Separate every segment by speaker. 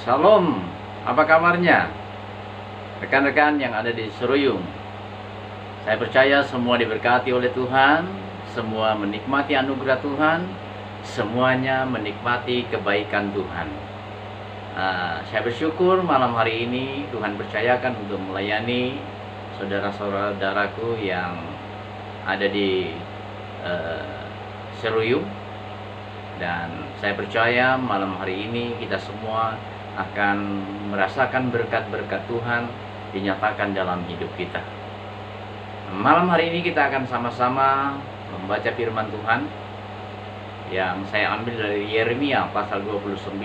Speaker 1: Shalom, apa kabarnya rekan-rekan yang ada di Seruyung? Saya percaya semua diberkati oleh Tuhan, semua menikmati anugerah Tuhan, semuanya menikmati kebaikan Tuhan. Saya bersyukur malam hari ini Tuhan percayakan untuk melayani saudara-saudaraku yang ada di Seruyung. Dan saya percaya malam hari ini kita semua akan merasakan berkat-berkat Tuhan dinyatakan dalam hidup kita. Malam hari ini kita akan sama-sama membaca firman Tuhan yang saya ambil dari Yeremia pasal 29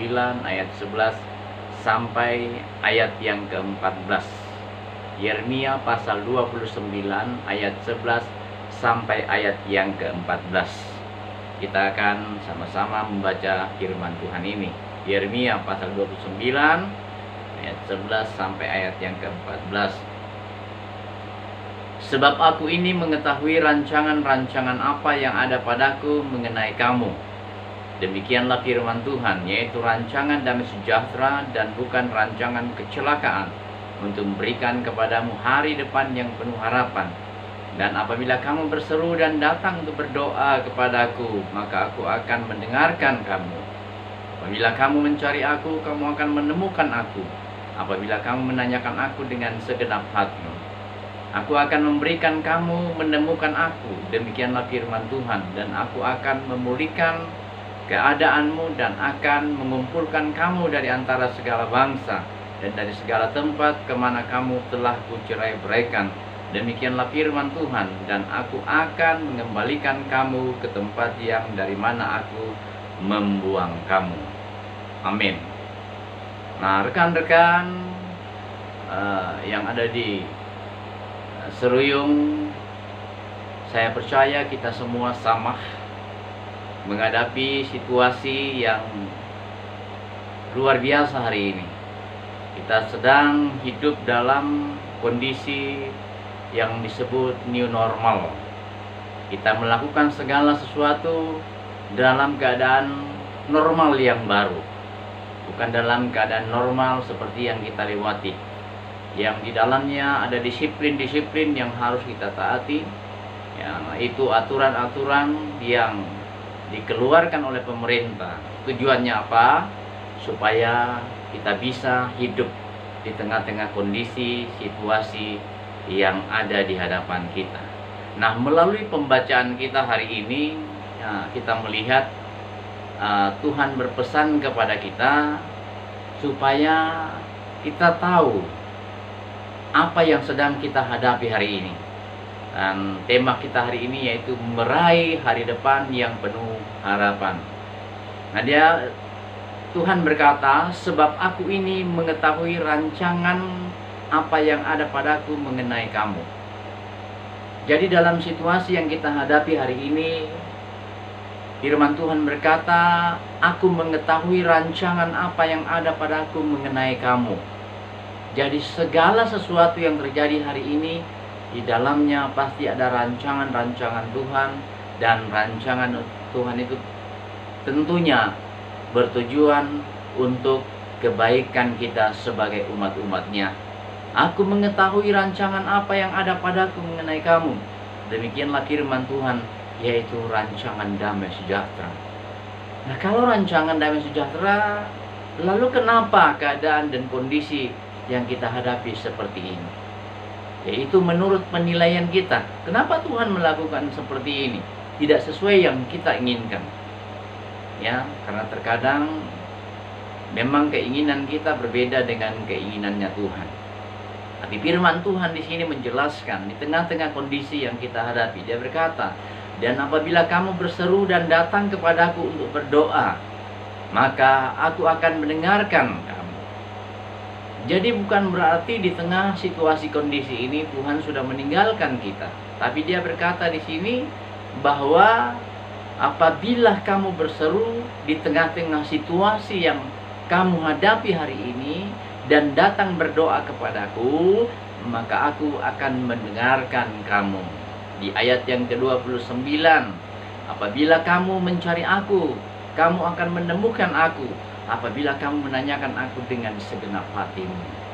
Speaker 1: ayat 11 sampai ayat yang ke-14. Yeremia pasal 29 ayat 11 sampai ayat yang ke-14. Kita akan sama-sama membaca firman Tuhan ini. Yeremia pasal 29 ayat 11 sampai ayat yang ke-14. Sebab aku ini mengetahui rancangan-rancangan apa yang ada padaku mengenai kamu. Demikianlah firman Tuhan, yaitu rancangan damai sejahtera dan bukan rancangan kecelakaan, untuk memberikan kepadamu hari depan yang penuh harapan. Dan apabila kamu berseru dan datang untuk berdoa kepadaku, maka aku akan mendengarkan kamu. Apabila kamu mencari aku, kamu akan menemukan aku. Apabila kamu menanyakan aku dengan segenap hatimu, aku akan memberikan kamu menemukan aku. Demikianlah firman Tuhan. Dan aku akan memulihkan keadaanmu dan akan mengumpulkan kamu dari antara segala bangsa dan dari segala tempat kemana kamu telah kucerai-beraikan. Demikianlah firman Tuhan, dan aku akan mengembalikan kamu ke tempat yang dari mana aku membuang kamu. Amin. Nah, rekan-rekan yang ada di Seruyung, saya percaya kita semua sama menghadapi situasi yang luar biasa hari ini. Kita sedang hidup dalam kondisi yang disebut new normal. Kita melakukan segala sesuatu dalam keadaan normal yang baru, bukan dalam keadaan normal seperti yang kita lewati, yang di dalamnya ada disiplin-disiplin yang harus kita taati, yang itu aturan-aturan yang dikeluarkan oleh pemerintah. Tujuannya apa? Supaya kita bisa hidup di tengah-tengah kondisi situasi yang ada di hadapan kita. Nah, melalui pembacaan kita hari ini, kita melihat Tuhan berpesan kepada kita supaya kita tahu apa yang sedang kita hadapi hari ini. Dan tema kita hari ini yaitu meraih hari depan yang penuh harapan. Nah, Tuhan berkata, sebab aku ini mengetahui rancangan apa yang ada padaku mengenai kamu. Jadi dalam situasi yang kita hadapi hari ini, firman Tuhan berkata, aku mengetahui rancangan apa yang ada padaku mengenai kamu. Jadi segala sesuatu yang terjadi hari ini, di dalamnya pasti ada rancangan-rancangan Tuhan. Dan rancangan Tuhan itu tentunya bertujuan untuk kebaikan kita sebagai umat-umatnya. Aku mengetahui rancangan apa yang ada padaku mengenai kamu. Demikianlah firman Tuhan, yaitu rancangan damai sejahtera. Nah, kalau rancangan damai sejahtera, lalu kenapa keadaan dan kondisi yang kita hadapi seperti ini? Yaitu menurut penilaian kita. Kenapa Tuhan melakukan seperti ini? Tidak sesuai yang kita inginkan. Ya, karena terkadang memang keinginan kita berbeda dengan keinginannya Tuhan. Tapi firman Tuhan di sini menjelaskan di tengah-tengah kondisi yang kita hadapi. Dia berkata, dan apabila kamu berseru dan datang kepadaku untuk berdoa, maka aku akan mendengarkan kamu. Jadi bukan berarti di tengah situasi kondisi ini Tuhan sudah meninggalkan kita. Tapi dia berkata di sini bahwa apabila kamu berseru di tengah-tengah situasi yang kamu hadapi hari ini, dan datang berdoa kepadaku, maka aku akan mendengarkan kamu. Di ayat yang ke-29, apabila kamu mencari aku, kamu akan menemukan aku. apabila kamu menanyakan aku dengan segenap hatimu.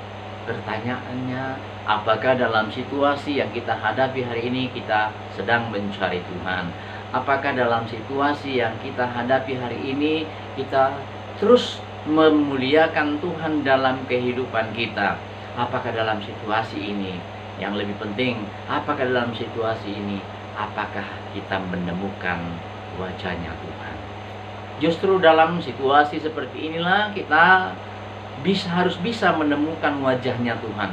Speaker 1: Pertanyaannya, apakah dalam situasi yang kita hadapi hari ini kita sedang mencari Tuhan? Apakah dalam situasi yang kita hadapi hari ini kita terus memuliakan Tuhan dalam kehidupan kita? Apakah dalam situasi ini yang lebih penting, apakah dalam situasi ini apakah kita menemukan wajahnya Tuhan? Justru dalam situasi seperti inilah kita harus bisa menemukan wajahnya Tuhan.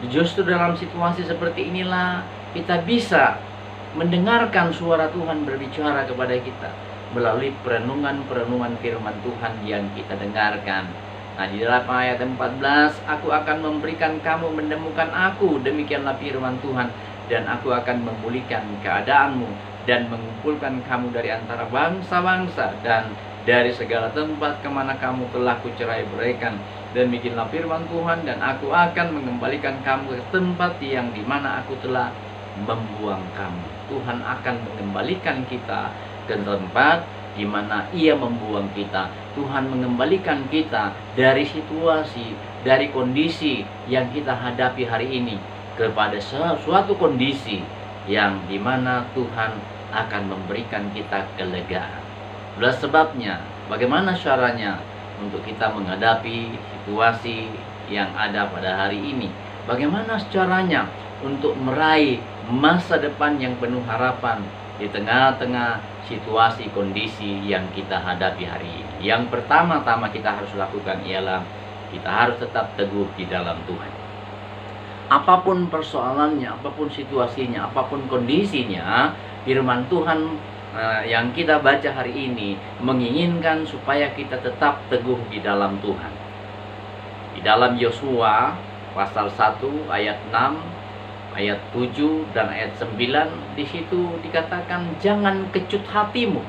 Speaker 1: Justru dalam situasi seperti inilah kita bisa mendengarkan suara Tuhan berbicara kepada kita melalui perenungan-perenungan firman Tuhan yang kita dengarkan. Nah, di dalam ayat 14, aku akan memberikan kamu menemukan aku, demikianlah firman Tuhan, dan aku akan memulihkan keadaanmu dan mengumpulkan kamu dari antara bangsa-bangsa dan dari segala tempat kemana kamu telah kucerai-beraikan. Demikianlah firman Tuhan, dan aku akan mengembalikan kamu ke tempat yang dimana aku telah membuang kamu. Tuhan akan mengembalikan kita ke tempat di mana Ia membuang kita. Tuhan mengembalikan kita dari situasi, dari kondisi yang kita hadapi hari ini kepada suatu kondisi yang dimana Tuhan akan memberikan kita kelegaan. Itulah sebabnya, bagaimana caranya untuk kita menghadapi situasi yang ada pada hari ini? Bagaimana caranya untuk meraih masa depan yang penuh harapan di tengah-tengah situasi kondisi yang kita hadapi hari ini? Yang pertama-tama kita harus lakukan ialah kita harus tetap teguh di dalam Tuhan. Apapun persoalannya, apapun situasinya, apapun kondisinya, firman Tuhan yang kita baca hari ini menginginkan supaya kita tetap teguh di dalam Tuhan. Di dalam Yosua pasal 1 ayat 6, ayat 7 dan ayat 9, di situ dikatakan jangan kecut hatimu.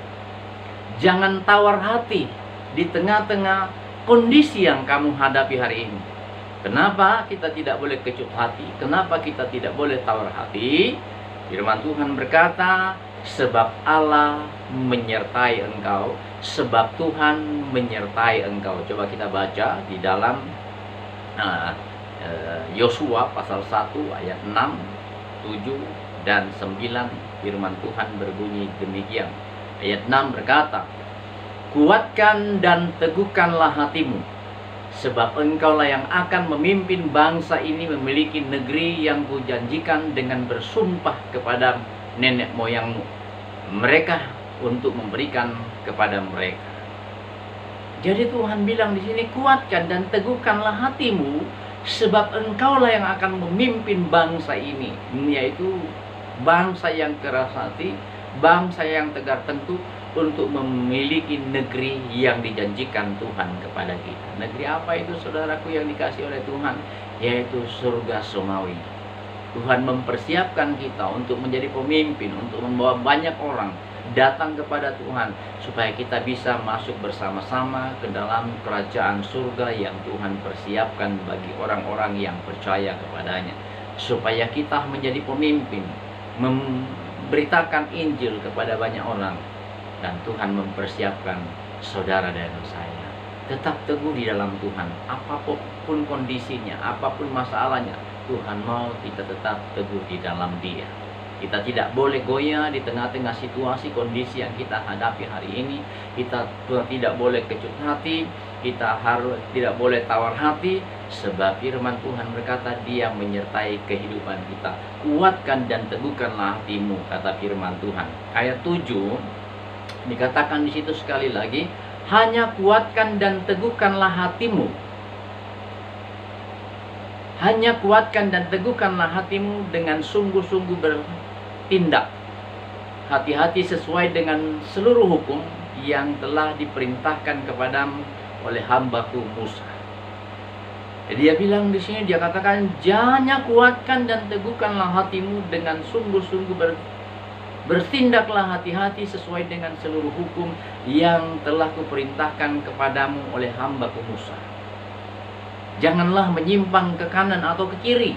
Speaker 1: Jangan tawar hati di tengah-tengah kondisi yang kamu hadapi hari ini. Kenapa kita tidak boleh kecut hati? Kenapa kita tidak boleh tawar hati? Firman Tuhan berkata, sebab Allah menyertai engkau, sebab Tuhan menyertai engkau. Coba kita baca di dalam Yosua pasal 1 ayat 6, 7 dan 9. Firman Tuhan berbunyi demikian. Ayat 6 berkata, kuatkan dan teguhkanlah hatimu, sebab engkaulah yang akan memimpin bangsa ini memiliki negeri yang kujanjikan dengan bersumpah kepada nenek moyangmu, mereka untuk memberikan kepada mereka. Jadi Tuhan bilang di sini, kuatkan dan teguhkanlah hatimu, sebab engkaulah yang akan memimpin bangsa ini, yaitu bangsa yang keras hati, bangsa yang tegar tengkuk, untuk memiliki negeri yang dijanjikan Tuhan kepada kita. Negeri apa itu, saudaraku, yang dikasih oleh Tuhan? Yaitu surga surgawi. Tuhan mempersiapkan kita untuk menjadi pemimpin, untuk membawa banyak orang datang kepada Tuhan, supaya kita bisa masuk bersama-sama ke dalam kerajaan surga yang Tuhan persiapkan bagi orang-orang yang percaya kepadanya. Supaya kita menjadi pemimpin, memberitakan Injil kepada banyak orang. Dan Tuhan mempersiapkan saudara dan saya tetap teguh di dalam Tuhan. Apapun kondisinya, apapun masalahnya, Tuhan mau kita tetap teguh di dalam Dia. Kita tidak boleh goyah di tengah-tengah situasi kondisi yang kita hadapi hari ini. Kita tidak boleh kecut hati, kita harus tidak boleh tawar hati, sebab firman Tuhan berkata Dia menyertai kehidupan kita. Kuatkan dan teguhkanlah hatimu, kata firman Tuhan. Ayat 7 dikatakan di situ sekali lagi, hanya kuatkan dan teguhkanlah hatimu. Hanya kuatkan dan teguhkanlah hatimu dengan sungguh-sungguh bertindak. Hati-hati sesuai dengan seluruh hukum yang telah diperintahkan kepadamu oleh hambaku Musa. Jadi dia bilang di sini, dia katakan, hanya kuatkan dan teguhkanlah hatimu dengan sungguh-sungguh bertindaklah hati-hati sesuai dengan seluruh hukum yang telah kuperintahkan kepadamu oleh hambaku Musa. Janganlah menyimpang ke kanan atau ke kiri,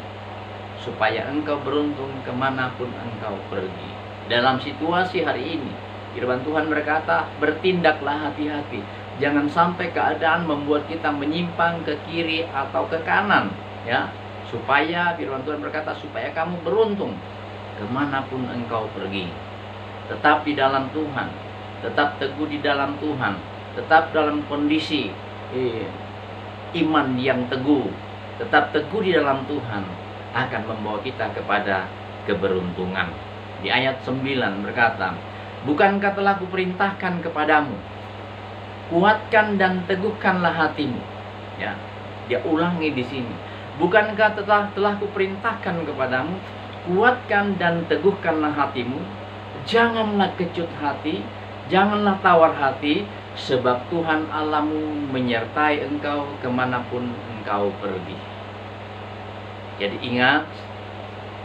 Speaker 1: supaya engkau beruntung kemanapun engkau pergi. Dalam situasi hari ini, firman Tuhan berkata, bertindaklah hati-hati, Jangan sampai keadaan membuat kita menyimpang ke kiri atau ke kanan, ya. Supaya firman Tuhan berkata, supaya kamu beruntung kemanapun engkau pergi. Tetap di dalam Tuhan, tetap teguh di dalam Tuhan, tetap dalam kondisi iman yang teguh, tetap teguh di dalam Tuhan, akan membawa kita kepada keberuntungan. Di ayat 9 berkata, bukankah telah kuperintahkan kepadamu, kuatkan dan teguhkanlah hatimu. Ya, dia ulangi di sini. Bukankah telah kuperintahkan kepadamu, kuatkan dan teguhkanlah hatimu. Janganlah kecut hati, janganlah tawar hati, sebab Tuhan Allahmu menyertai engkau kemanapun engkau pergi. Jadi ingat,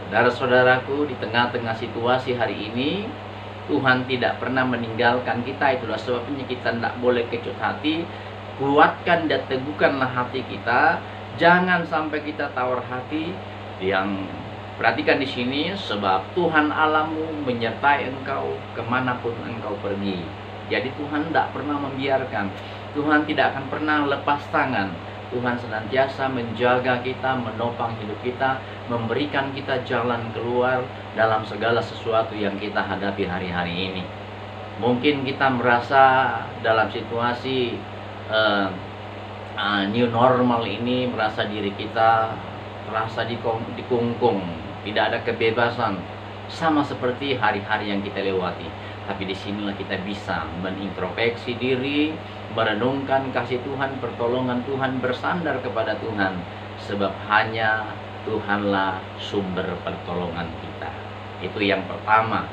Speaker 1: saudara-saudaraku, di tengah-tengah situasi hari ini, Tuhan tidak pernah meninggalkan kita. Itulah sebabnya kita tidak boleh kecut hati. Kuatkan dan teguhkanlah hati kita. Jangan sampai kita tawar hati. Yang perhatikan di sini, sebab Tuhan Allahmu menyertai engkau kemanapun engkau pergi. Jadi Tuhan tidak pernah membiarkan. Tuhan tidak akan pernah lepas tangan. Tuhan senantiasa menjaga kita, menopang hidup kita, memberikan kita jalan keluar dalam segala sesuatu yang kita hadapi hari-hari ini. Mungkin kita merasa dalam situasi new normal ini, merasa diri kita merasa dikungkung, tidak ada kebebasan, sama seperti hari-hari yang kita lewati. Tapi disinilah kita bisa menintrospeksi diri, merenungkan kasih Tuhan, pertolongan Tuhan, bersandar kepada Tuhan. Sebab hanya Tuhanlah sumber pertolongan kita. Itu yang pertama.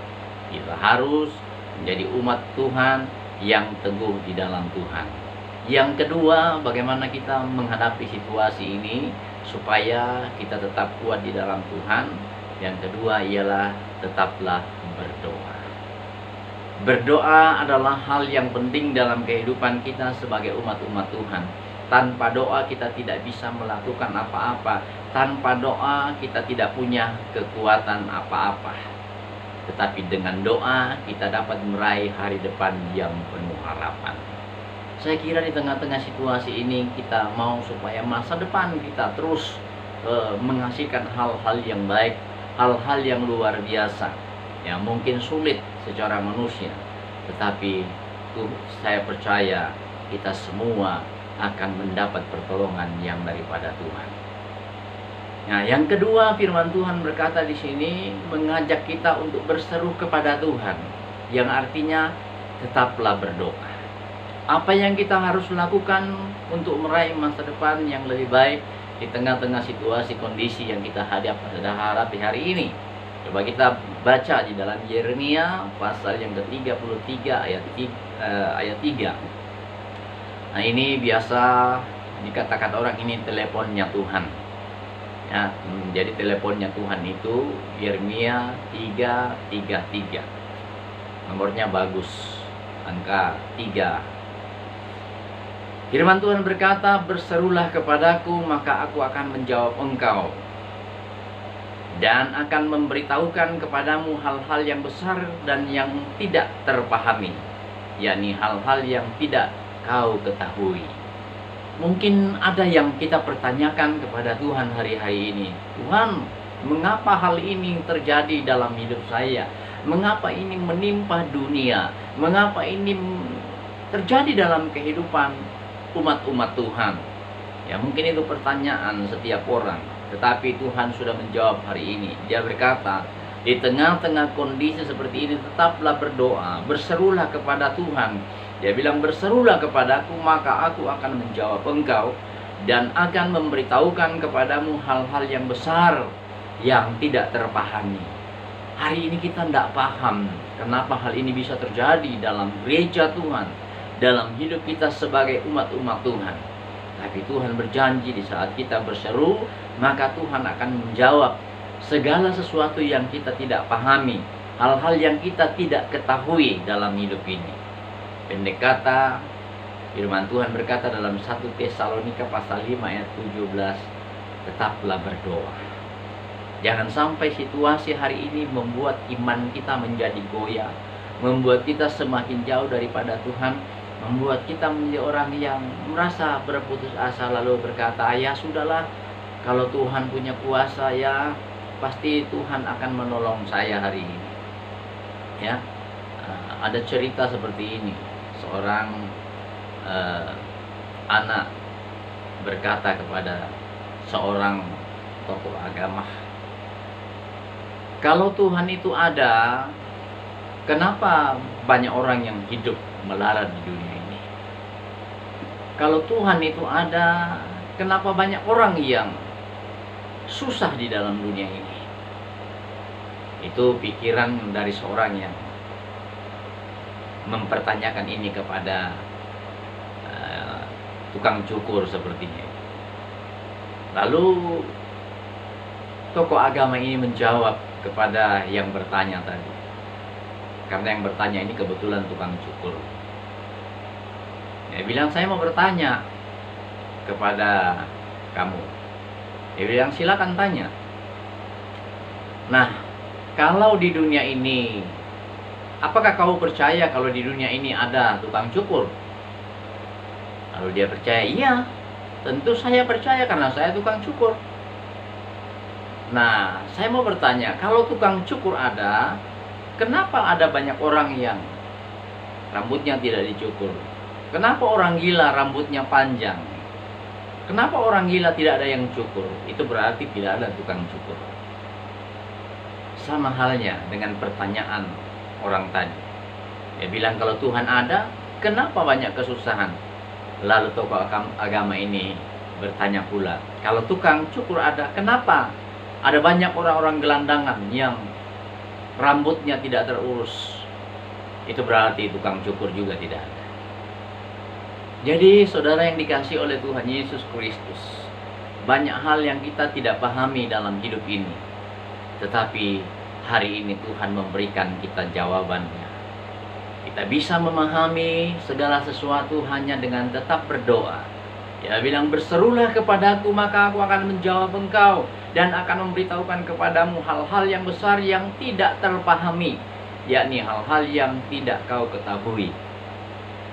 Speaker 1: Kita harus menjadi umat Tuhan yang teguh di dalam Tuhan. Yang kedua, bagaimana kita menghadapi situasi ini supaya kita tetap kuat di dalam Tuhan. Yang kedua ialah tetaplah berdoa. Berdoa adalah hal yang penting dalam kehidupan kita sebagai umat-umat Tuhan. Tanpa doa kita tidak bisa melakukan apa-apa. Tanpa doa kita tidak punya kekuatan apa-apa. Tetapi dengan doa kita dapat meraih hari depan yang penuh harapan. Saya kira di tengah-tengah situasi ini kita mau supaya masa depan kita terus menghasilkan hal-hal yang baik, hal-hal yang luar biasa. Ya, mungkin sulit secara manusia, tetapi saya percaya kita semua akan mendapat pertolongan yang daripada Tuhan. Nah, yang kedua, firman Tuhan berkata di sini mengajak kita untuk berseru kepada Tuhan, yang artinya tetaplah berdoa. Apa yang kita harus lakukan untuk meraih masa depan yang lebih baik di tengah-tengah situasi kondisi yang kita hadapi hari ini? Coba kita baca di dalam Yeremia pasal yang ke-33 ayat 3. Nah, ini biasa dikatakan orang ini teleponnya Tuhan. Ya, jadi teleponnya Tuhan itu Yeremia 3:33. Nomornya bagus, angka 3. Firman Tuhan berkata, berserulah kepadaku, maka aku akan menjawab engkau, dan akan memberitahukan kepadamu hal-hal yang besar dan yang tidak terpahami, yakni hal-hal yang tidak kau ketahui. Mungkin ada yang kita pertanyakan kepada Tuhan hari-hari ini. Tuhan, mengapa hal ini terjadi dalam hidup saya? Mengapa ini menimpa dunia? Mengapa ini terjadi dalam kehidupan umat-umat Tuhan? Ya, mungkin itu pertanyaan setiap orang. Tetapi Tuhan sudah menjawab hari ini. Dia berkata, di tengah-tengah kondisi seperti ini tetaplah berdoa, berserulah kepada Tuhan. Dia bilang, berserulah kepadaku, maka aku akan menjawab engkau dan akan memberitahukan kepadamu hal-hal yang besar yang tidak terpahami. Hari ini kita tidak paham kenapa hal ini bisa terjadi dalam gereja Tuhan, dalam hidup kita sebagai umat-umat Tuhan. Tapi Tuhan berjanji di saat kita berseru, maka Tuhan akan menjawab segala sesuatu yang kita tidak pahami, hal-hal yang kita tidak ketahui dalam hidup ini. Pendek kata, firman Tuhan berkata dalam 1 Tesalonika pasal 5 ayat 17, tetaplah berdoa. Jangan sampai situasi hari ini membuat iman kita menjadi goyah, membuat kita semakin jauh daripada Tuhan. membuat kita menjadi orang yang merasa berputus asa lalu berkata, ya sudahlah, kalau Tuhan punya kuasa ya pasti Tuhan akan menolong saya hari ini. Ya, ada cerita seperti ini. Seorang anak berkata kepada seorang tokoh agama, kalau Tuhan itu ada, kenapa banyak orang yang hidup melarat di dunia ini? Kalau Tuhan itu ada, kenapa banyak orang yang susah di dalam dunia ini? Itu pikiran dari seorang yang mempertanyakan ini kepada tukang cukur sepertinya. Lalu tokoh agama ini menjawab kepada yang bertanya tadi. Karena yang bertanya ini kebetulan tukang cukur. Dia bilang, saya mau bertanya kepada kamu. Dia bilang, silakan tanya. Nah, kalau di dunia ini, apakah kamu percaya kalau di dunia ini ada tukang cukur? Lalu dia percaya, iya, tentu saya percaya karena saya tukang cukur. Nah, saya mau bertanya, kalau tukang cukur ada, kenapa ada banyak orang yang rambutnya tidak dicukur? Kenapa orang gila rambutnya panjang? Kenapa orang gila tidak ada yang cukur? Itu berarti tidak ada tukang cukur. Sama halnya dengan pertanyaan orang tadi. Dia bilang, kalau Tuhan ada, kenapa banyak kesusahan? Lalu tokoh agama ini bertanya pula, kalau tukang cukur ada, kenapa ada banyak orang-orang gelandangan yang rambutnya tidak terurus? Itu berarti tukang cukur juga tidak ada. Jadi saudara yang dikasihi oleh Tuhan Yesus Kristus, banyak hal yang kita tidak pahami dalam hidup ini, tetapi hari ini Tuhan memberikan kita jawabannya. Kita bisa memahami segala sesuatu hanya dengan tetap berdoa. Dia bilang, berserulah kepadaku maka aku akan menjawab engkau dan akan memberitahukan kepadamu hal-hal yang besar yang tidak terpahami, yakni hal-hal yang tidak kau ketahui.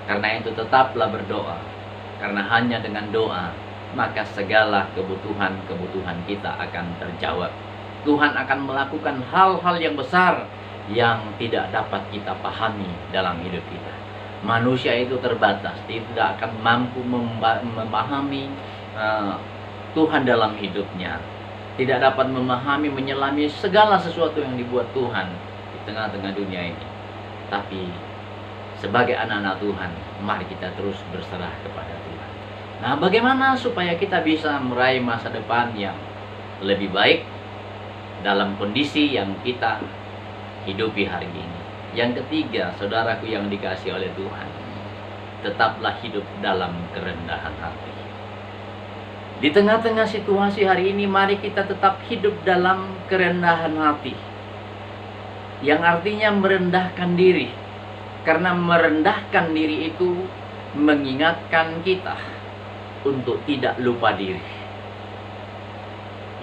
Speaker 1: Karena itu tetaplah berdoa, karena hanya dengan doa maka segala kebutuhan kita akan terjawab. Tuhan akan melakukan hal-hal yang besar yang tidak dapat kita pahami dalam hidup kita. Manusia itu terbatas, tidak akan mampu memahami Tuhan dalam hidupnya, tidak dapat memahami, menyelami segala sesuatu yang dibuat Tuhan di tengah-tengah dunia ini. Tapi sebagai anak-anak Tuhan, mari kita terus berserah kepada Tuhan. Nah, bagaimana supaya kita bisa meraih masa depan yang lebih baik dalam kondisi yang kita hidupi hari ini? Yang ketiga, saudaraku yang dikasihi oleh Tuhan, tetaplah hidup dalam kerendahan hati. Di tengah-tengah situasi hari ini, mari kita tetap hidup dalam kerendahan hati, yang artinya merendahkan diri. Karena merendahkan diri itu mengingatkan kita untuk tidak lupa diri.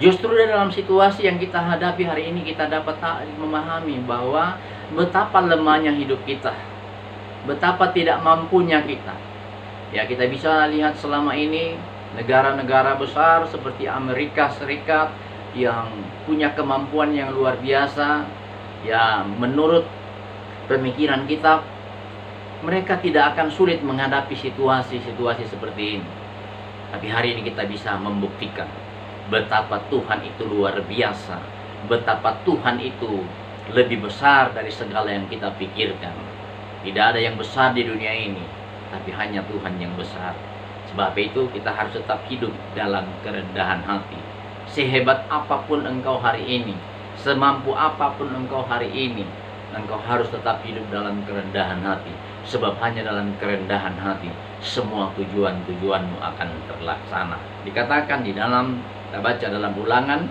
Speaker 1: Justru dalam situasi yang kita hadapi hari ini, kita dapat memahami bahwa betapa lemahnya hidup kita, betapa tidak mampunya kita. Ya, kita bisa lihat selama ini negara-negara besar seperti Amerika Serikat yang punya kemampuan yang luar biasa. Ya, menurut pemikiran kita, mereka tidak akan sulit menghadapi situasi-situasi seperti ini. Tapi hari ini kita bisa membuktikan betapa Tuhan itu luar biasa, betapa Tuhan itu lebih besar dari segala yang kita pikirkan. Tidak ada yang besar di dunia ini, tapi hanya Tuhan yang besar. Sebab itu kita harus tetap hidup dalam kerendahan hati. Sehebat apapun engkau hari ini, semampu apapun engkau hari ini, engkau harus tetap hidup dalam kerendahan hati. Sebab hanya dalam kerendahan hati semua tujuan-tujuanmu akan terlaksana. Dikatakan di dalam, kita baca dalam Ulangan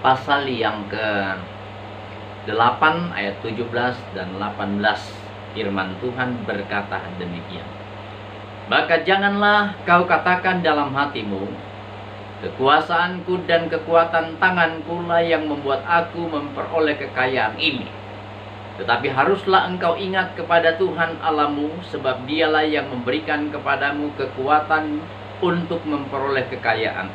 Speaker 1: pasal yang ke-8 ayat 17 dan 18, firman Tuhan berkata demikian. Maka janganlah kau katakan dalam hatimu, kekuasaanku dan kekuatan tanganku lah yang membuat aku memperoleh kekayaan ini. Tetapi haruslah engkau ingat kepada Tuhan Allahmu, sebab dialah yang memberikan kepadamu kekuatan untuk memperoleh kekayaan,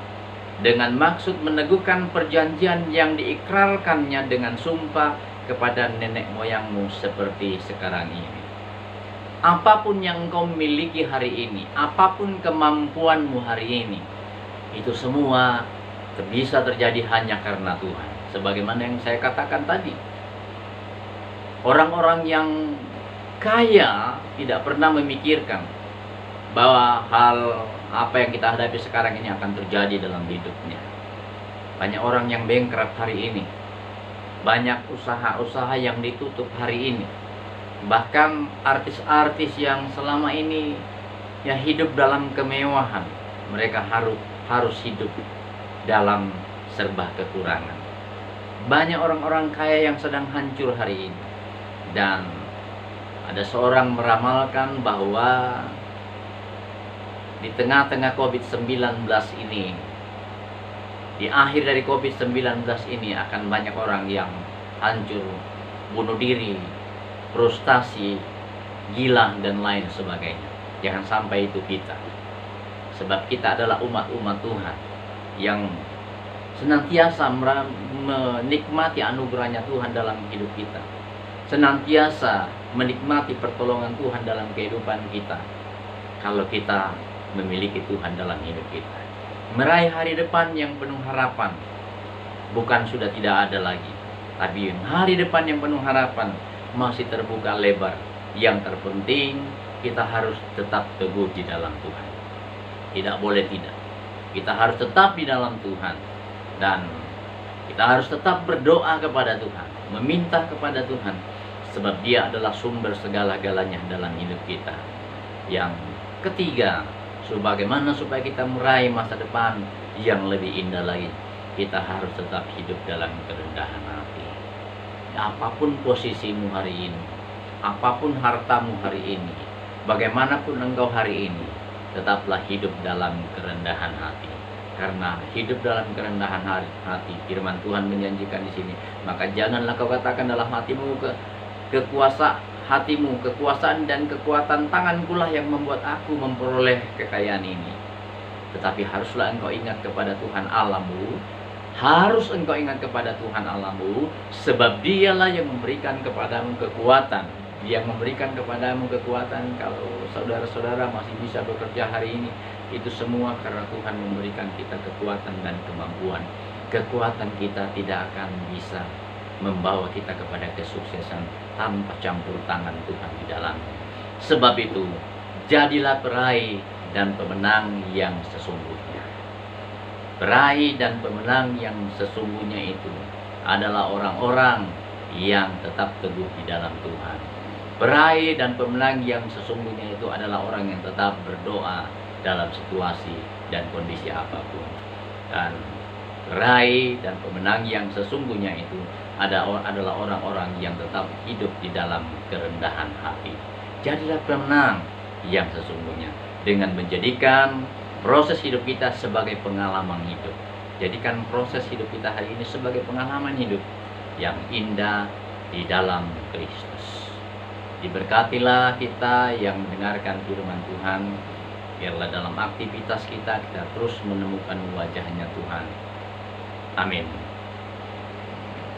Speaker 1: dengan maksud meneguhkan perjanjian yang diikrarkannya dengan sumpah kepada nenek moyangmu seperti sekarang ini. Apapun yang engkau miliki hari ini, apapun kemampuanmu hari ini, itu semua bisa terjadi hanya karena Tuhan. Sebagaimana yang saya katakan tadi, orang-orang yang kaya tidak pernah memikirkan bahwa hal apa yang kita hadapi sekarang ini akan terjadi dalam hidupnya. Banyak orang yang bankrupt hari ini. Banyak usaha-usaha yang ditutup hari ini. Bahkan artis-artis yang selama ini ya hidup dalam kemewahan, mereka harus hidup dalam serba kekurangan. Banyak orang-orang kaya yang sedang hancur hari ini. Dan ada seorang meramalkan bahwa di tengah-tengah COVID-19 ini, di akhir dari COVID-19 ini akan banyak orang yang hancur, bunuh diri, frustasi, gila, dan lain sebagainya. Jangan sampai itu kita. Sebab kita adalah umat-umat Tuhan yang senantiasa menikmati anugerahnya Tuhan dalam hidup kita, senantiasa menikmati pertolongan Tuhan dalam kehidupan kita. Kalau kita memiliki Tuhan dalam hidup kita, meraih hari depan yang penuh harapan, bukan sudah tidak ada lagi, tapi hari depan yang penuh harapan masih terbuka lebar. Yang terpenting kita harus tetap teguh di dalam Tuhan. Tidak boleh tidak. Kita harus tetap di dalam Tuhan, dan kita harus tetap berdoa kepada Tuhan, meminta kepada Tuhan, sebab Dia adalah sumber segala-galanya dalam hidup kita. Yang ketiga, bagaimana supaya kita meraih masa depan yang lebih indah lagi, kita harus tetap hidup dalam kerendahan hati. Apapun posisimu hari ini, apapun hartamu hari ini, bagaimanapun engkau hari ini, tetaplah hidup dalam kerendahan hati. Karena hidup dalam kerendahan hati, firman Tuhan menjanjikan di sini, maka janganlah kau katakan dalam hatimu, kekuasaan dan kekuatan tangankulah yang membuat aku memperoleh kekayaan ini. Tetapi haruslah engkau ingat kepada Tuhan Allahmu. Harus engkau ingat kepada Tuhan Allahmu, sebab Dialah yang memberikan kepadamu kekuatan. Yang memberikan kepadamu kekuatan. Kalau saudara-saudara masih bisa bekerja hari ini, itu semua karena Tuhan memberikan kita kekuatan dan kemampuan. Kekuatan kita tidak akan bisa membawa kita kepada kesuksesan tanpa campur tangan Tuhan di dalamnya. Sebab itu, jadilah peraih dan pemenang yang sesungguhnya. Peraih dan pemenang yang sesungguhnya itu adalah orang-orang yang tetap teguh di dalam Tuhan. Peraih dan pemenang yang sesungguhnya itu adalah orang yang tetap berdoa dalam situasi dan kondisi apapun. Dan peraih dan pemenang yang sesungguhnya itu adalah orang-orang yang tetap hidup di dalam kerendahan hati. Jadilah pemenang yang sesungguhnya dengan menjadikan proses hidup kita sebagai pengalaman hidup. Jadikan proses hidup kita hari ini sebagai pengalaman hidup yang indah di dalam Kristus. Diberkatilah kita yang mendengarkan firman Tuhan. Biarlah dalam aktivitas kita terus menemukan wajahnya Tuhan. Amin.